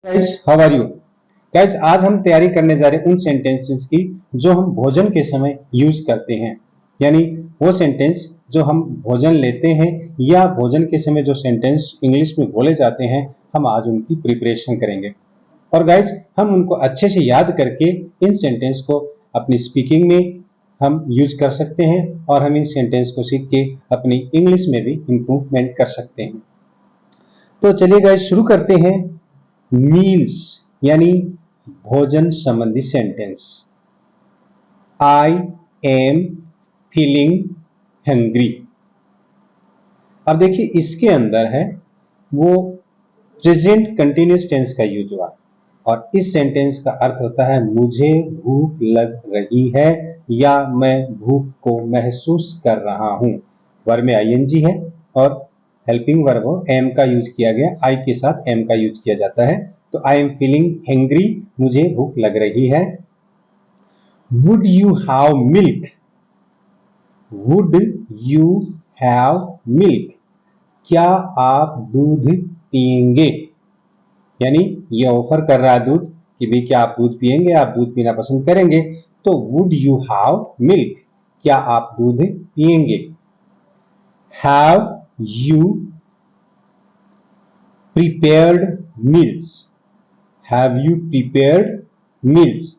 Guys how are you. Guys आज हम तैयारी करने जा रहे हैं उन सेंटेंसेस की जो हम भोजन के समय यूज करते हैं। यानी वो सेंटेंस जो हम भोजन लेते हैं या भोजन के समय जो सेंटेंस इंग्लिश में बोले जाते हैं, हम आज उनकी प्रिपरेशन करेंगे। और गाइस हम उनको अच्छे से याद करके इन सेंटेंस को अपनी स्पीकिंग में हम यूज कर सकते हैं और हम इन सेंटेंस को सीख के अपनी इंग्लिश में भी इम्प्रूवमेंट कर सकते हैं। तो चलिए गाइस शुरू करते हैं। मील्स यानी भोजन संबंधी sentence. I am feeling hungry. अब देखिए इसके अंदर है वो प्रेजेंट कंटिन्यूअस टेंस का यूज हुआ और इस सेंटेंस का अर्थ होता है मुझे भूख लग रही है या मैं भूख को महसूस कर रहा हूं। वर्ब में आईएनजी है और हेल्पिंग वर्ब एम का यूज किया गया। आई के साथ एम का यूज किया जाता है। तो आई एम फीलिंग हैंग्री, मुझे भूख लग रही है। Would you have milk? Would you have milk? क्या आप दूध पिएंगे? यानी ये ऑफर कर रहा है दूध कि भाई क्या आप दूध पिएंगे, आप दूध पीना पसंद करेंगे। तो वुड यू हैव मिल्क? क्या आप दूध पिएंगे? Have you prepared meals? Have you prepared meals?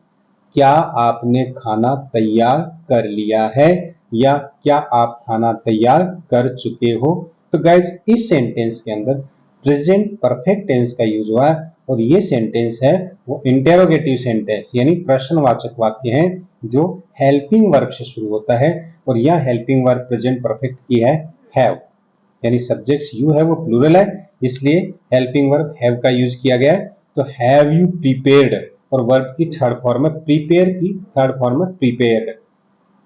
क्या आपने खाना तैयार कर लिया है या क्या आप खाना तैयार कर चुके हो? तो गाइज इस सेंटेंस के अंदर प्रेजेंट परफेक्ट टेंस का यूज हुआ है और ये सेंटेंस है वो इंटेरोगेटिव सेंटेंस यानी प्रश्नवाचक वाक्य है जो हेल्पिंग वर्ब से शुरू होता है और यह हेल्पिंग वर्ब प्रेजेंट परफेक्ट की है हैव, यानी सब्जेक्ट यू है वो प्लूरल है इसलिए हेल्पिंग वर्ब हैव का यूज किया गया है। तो हैव यू प्रिपेयर्ड और वर्ब की थर्ड फॉर्म है प्रिपेयर की थर्ड फॉर्म है प्रिपेयर्ड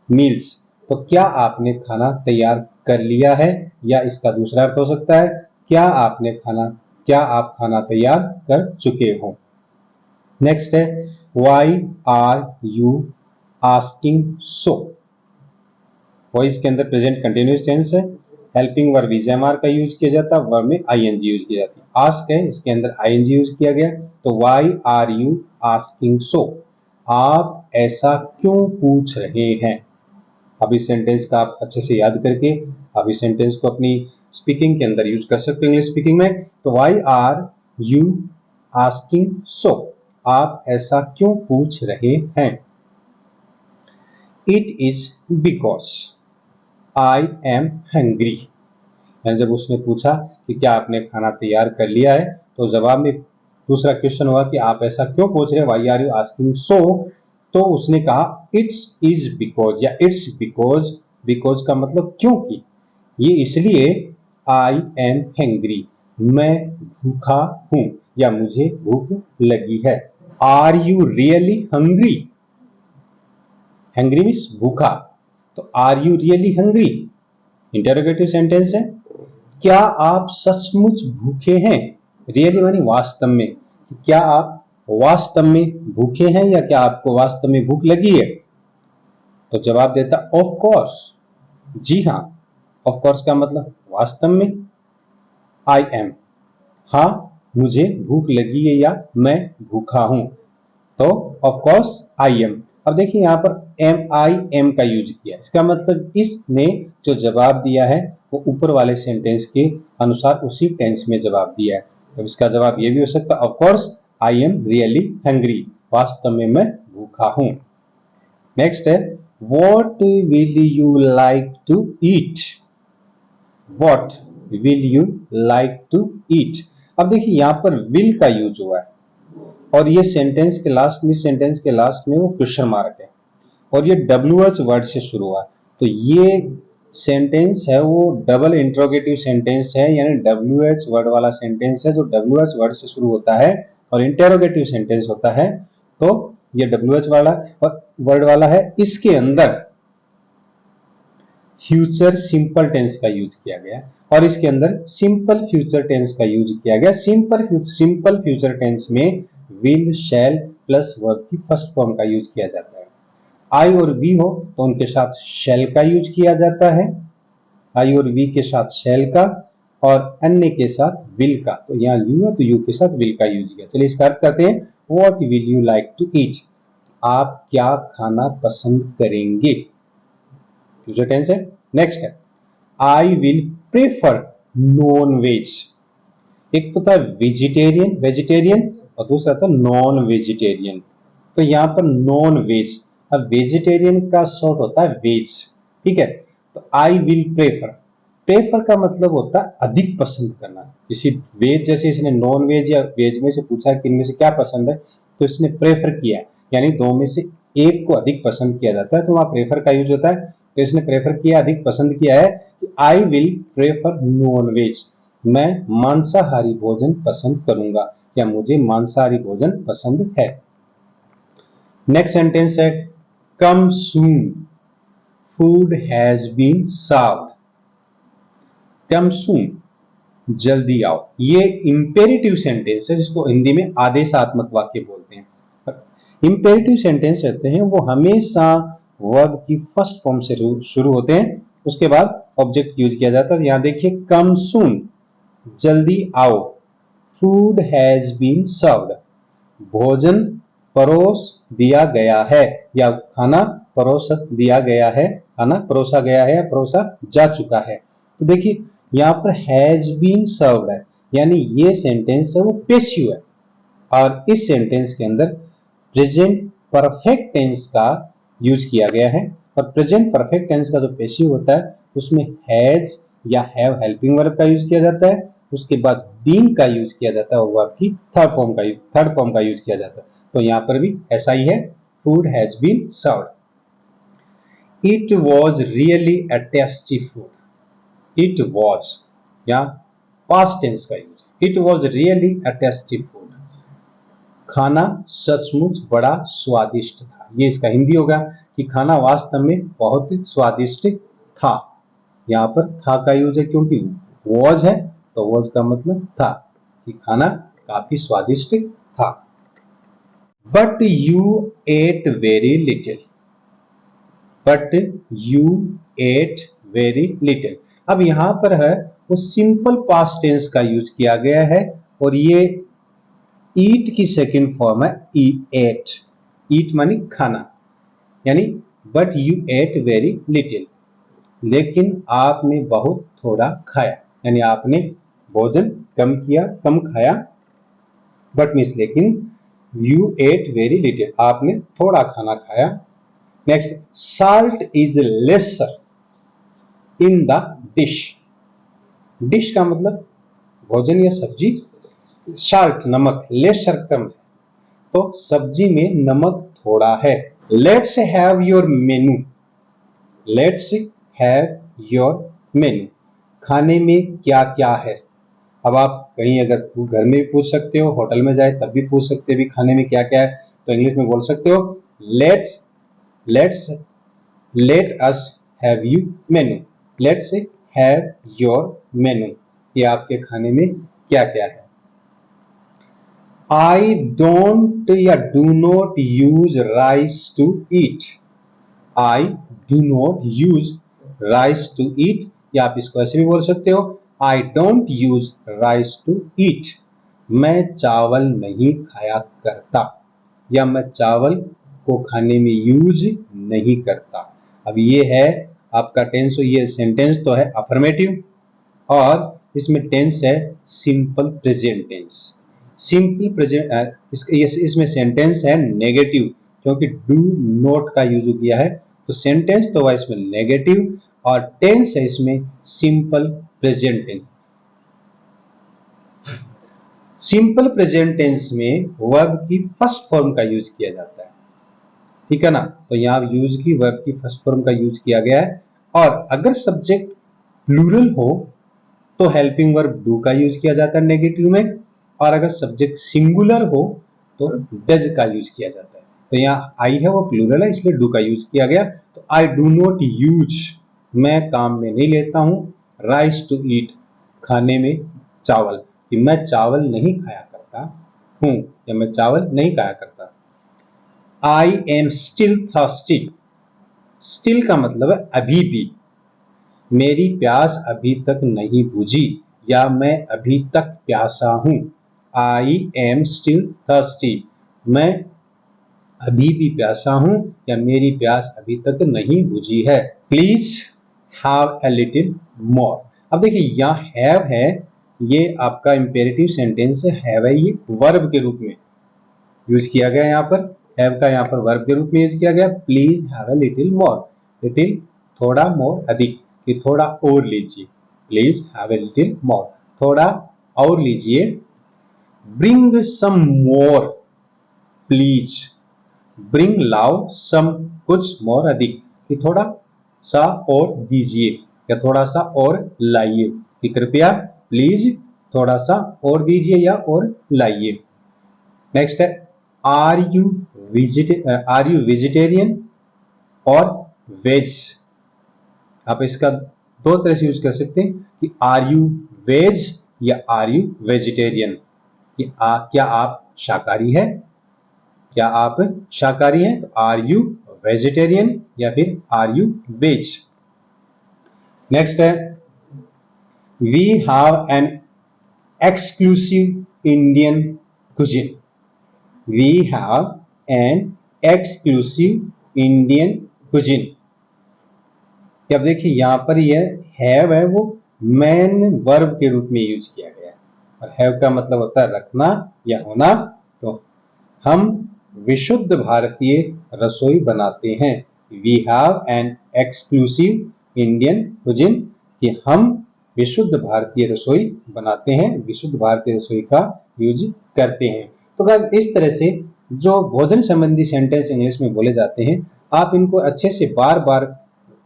मील्स। तो क्या आपने खाना तैयार कर लिया है या इसका दूसरा अर्थ हो सकता है क्या आप खाना तैयार कर चुके हो। नेक्स्ट है why are you asking so. Voice के अंदर प्रेजेंट कंटिन्यूअस टेंस है। हेल्पिंग वर्ब इजएमआर का यूज किया जाता है, वर्ब में आईएनजी यूज की जाती है। आस्क है इसके अंदर आईएनजी यूज किया गया। तो why are you asking so? आप ऐसा क्यों पूछ रहे हैं? अब इस सेंटेंस का आप अच्छे से याद करके अब इस सेंटेंस को अपनी स्पीकिंग के अंदर यूज कर सकते हो इंग्लिश स्पीकिंग में। तो why are you asking so? आप ऐसा क्यों पूछ रहे हैं? It is because I am hungry. जब उसने पूछा कि क्या आपने खाना तैयार कर लिया है तो जवाब में दूसरा क्वेश्चन हुआ कि आप ऐसा क्यों पूछ रहे हैं, why are you asking so? तो उसने कहा इट्स इज बिकॉज या इट्स बिकॉज। बिकॉज का मतलब क्योंकि, ये इसलिए आई एम हैंग्री, मैं भूखा हूं या मुझे भूख लगी है। Are you really hungry? Hungry means भूखा, तो are you really hungry interrogative sentence है। क्या आप सचमुच भूखे हैं? रियली मानी वास्तव में, क्या आप वास्तव में भूखे हैं या क्या आपको वास्तव में भूख लगी है? तो जवाब देता ऑफ कोर्स, जी हाँ। ऑफ कोर्स का मतलब वास्तव में। आई एम, हाँ मुझे भूख लगी है या मैं भूखा हूं। तो ऑफ कोर्स आई एम। अब देखिए यहां पर एम आई एम का यूज किया, इसका मतलब इसने जो जवाब दिया है वो ऊपर वाले सेंटेंस के अनुसार उसी टेंस में जवाब दिया है। तो इसका जवाब ये भी हो सकता है of course I am really hungry, वास्तव में मैं भूखा हूं। नेक्स्ट है what will you like to eat? What will you like to eat? अब देखिए यहां पर विल का यूज हुआ है और ये सेंटेंस के लास्ट में, सेंटेंस के लास्ट में वो क्वेश्चन मार्क है और ये WH वर्ड से शुरू हुआ। तो ये सेंटेंस है वो डबल इंट्रोगेटिव सेंटेंस है, यानी WH वर्ड वाला सेंटेंस है जो WH वर्ड से शुरू होता है और इंटेरोगेटिव सेंटेंस होता है। तो ये WH वाला और वर्ड वाला है, इसके अंदर फ्यूचर सिंपल टेंस का यूज किया गया और इसके अंदर सिंपल फ्यूचर टेंस का यूज किया गया। सिंपल फ्यूचर टेंस में विल शैल प्लस वर्ब की फर्स्ट फॉर्म का यूज किया जाता है। आई और वी हो तो उनके साथ शैल का यूज किया जाता है, आई और वी के साथ शैल का। और अन्य के साथ विल का, तो यहाँ यू है तो यू के साथ विल का यूज किया। चलिए इसका अर्थ करते हैं, what will you like to eat, आप क्या खाना पसंद करेंगे, फ्यूचर टेंस है। नेक्स्ट है I will prefer non veg, एक तो था वेजिटेरियन वेजिटेरियन और दूसरा था नॉन वेजिटेरियन, तो यहाँ पर नॉन वेज, अब वेजिटेरियन का शॉर्ट होता है वेज, ठीक है। तो आई विल प्रेफर, प्रेफर का मतलब होता है अधिक पसंद करना, किसी वेज, जैसे इसने नॉन वेज या वेज में से पूछा कि इनमें से क्या पसंद है, तो इसने प्रेफर किया, यानी दो में से एक को अधिक पसंद किया जाता है, तो वहां प्रेफर का यूज होता है। तो इसने प्रेफर किया, अधिक पसंद किया है कि I will prefer non veg, मैं मांसाहारी भोजन पसंद करूंगा या मुझे मांसाहारी भोजन पसंद है। नेक्स्ट सेंटेंस है कम सून, फूड हैज बीन सर्व्ड, कम सून, जल्दी आओ, ये इंपेरेटिव सेंटेंस है जिसको हिंदी में आदेशात्मक वाक्य बोलते हैं। इंपेरेटिव सेंटेंस रहते हैं वो हमेशा वर्ब की फर्स्ट फॉर्म से शुरू होते हैं, उसके बाद ऑब्जेक्ट यूज किया जाता है। यहां देखिए कम सून, जल्दी आओ, फूड हैज बीन सर्व्ड, भोजन परोस दिया गया है या खाना परोस दिया गया है, खाना परोसा गया है या परोसा जा चुका है। तो देखिए यहाँ पर हैज बीन सर्व्ड है, यानी ये सेंटेंस है वो पेसिव है, और इस सेंटेंस के अंदर प्रेजेंट परफेक्ट टेंस का यूज किया गया है, और प्रेजेंट परफेक्ट टेंस का जो पेसिव होता है उसमें हैज या हैव हेल्पिंग वर्ब का यूज किया जाता है, उसके बाद बीन का यूज किया जाता है और वर्ब की थर्ड फॉर्म का यूज किया जाता है। तो यहाँ पर भी ऐसा ही है, food has been served, it was really a tasty food, it was या पास्ट टेंस का use, it was really a tasty food, खाना सचमुच बड़ा स्वादिष्ट था, ये इसका हिंदी होगा कि खाना वास्तव में बहुत स्वादिष्ट था। यहाँ पर था का यूज है क्योंकि वॉज है, तो वॉज का मतलब था कि खाना काफी स्वादिष्ट था। But you ate very little, but you ate very little, अब यहां पर है वो सिंपल पास्ट टेंस का यूज किया गया है, और ये ईट की सेकंड फॉर्म है एट, ईट मानी खाना, यानी but you ate very little, लेकिन आपने बहुत थोड़ा खाया, यानी आपने भोजन कम किया, कम खाया, बट मीन्स लेकिन, यू एट वेरी लिटिल, आपने थोड़ा खाना खाया। Next, salt is lesser in the dish, dish का मतलब भोजन या सब्जी, साल्ट नमक, लेसर कम है, तो सब्जी में नमक थोड़ा है। Let's have your menu, let's have your मेनू, खाने में क्या क्या है। अब आप कहीं अगर घर में भी पूछ सकते हो, होटल में जाए तब भी पूछ सकते हो भी खाने में क्या क्या है, तो इंग्लिश में बोल सकते हो let's let's let us have you menu, let's have your menu, कि आपके खाने में क्या क्या है। आई डोंट या do not use rice to eat, I do not use rice to eat, या आप इसको ऐसे भी बोल सकते हो I don't use rice to eat, मैं चावल नहीं खाया करता, या मैं चावल को खाने में यूज नहीं करता। अब ये है आपका टेंस, ये सेंटेंस तो है अफर्मेटिव, और इसमें टेंस है simple present tense, simple present, इसमें सेंटेंस है नेगेटिव, क्योंकि डू नॉट का यूज किया है, तो सेंटेंस तो हुआ इसमें नेगेटिव, और टेंस है इसमें simple present tense. Simple present tense में वर्ब की फर्स्ट फॉर्म का यूज किया जाता है, ठीक है ना, तो यहां यूज की वर्ब की फर्स्ट फॉर्म का यूज किया गया है, और अगर सब्जेक्ट प्लूरल हो तो हेल्पिंग वर्ब डू का यूज किया जाता है नेगेटिव में, और अगर सब्जेक्ट सिंगुलर हो तो डज का यूज किया जाता है। तो यहाँ आई है वो प्लूरल है इसलिए डू का यूज किया गया, तो आई डू नॉट यूज, मैं काम में नहीं लेता हूं, राइस टू ईट, खाने में चावल, कि मैं चावल नहीं खाया करता हूं या मैं चावल नहीं खाया करता। I am still thirsty, still का मतलब है अभी भी, मेरी प्यास अभी तक नहीं बुझी, या मैं अभी तक प्यासा हूं। आई एम स्टिल थर्स्टी, मैं अभी भी प्यासा हूं या मेरी प्यास अभी तक नहीं बुझी है। प्लीज हैव ए लिटिल मोर। अब देखिए यहाँ हैव है, ये आपका इंपेरेटिव सेंटेंस हैव है, ये वर्ब के रूप में यूज किया गया। यहाँ पर हैव का यहाँ पर वर्ब के रूप में यूज किया गया। Please have a little more, little थोड़ा, मोर अधिक, कि थोड़ा और लीजिए। Please have a little more, थोड़ा और लीजिए। Bring some more please, bring लाओ, सम कुछ, मोर अधिक, कि थोड़ा सा और दीजिए या थोड़ा सा और लाइए, कि कृपया प्लीज थोड़ा सा और दीजिए या और लाइए। नेक्स्ट है आर यू वेजिटेरियन और वेज। आप इसका दो तरह से यूज कर सकते हैं कि आर यू वेज या आर यू वेजिटेरियन, कि क्या आप शाकाहारी है, क्या आप शाकाहारी हैं, तो आर यू वेजिटेरियन या फिर आर यू वेज। नेक्स्ट है we have an exclusive Indian cuisine. We have an exclusive Indian cuisine. अब देखिए यहां पर यह हैव है वो मेन वर्ब के रूप में यूज किया गया है, और हैव का मतलब होता है रखना या होना। तो हम विशुद्ध भारतीय रसोई बनाते हैं। We have an exclusive Indian cuisine, कि हम विशुद्ध भारतीय रसोई बनाते हैं, विशुद्ध भारतीय रसोई का यूज करते हैं। तो गाइस इस तरह से जो भोजन संबंधी सेंटेंस इंग्लिश में बोले जाते हैं, आप इनको अच्छे से बार बार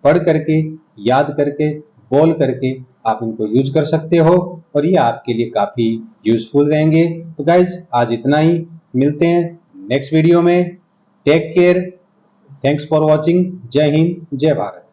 पढ़ करके, याद करके, बोल करके आप इनको यूज कर सकते हो, और ये आपके लिए काफी यूजफुल रहेंगे। तो गाइज आज इतना ही, मिलते हैं नेक्स्ट वीडियो में। Take care, thanks for watching. जय हिंद, जय भारत।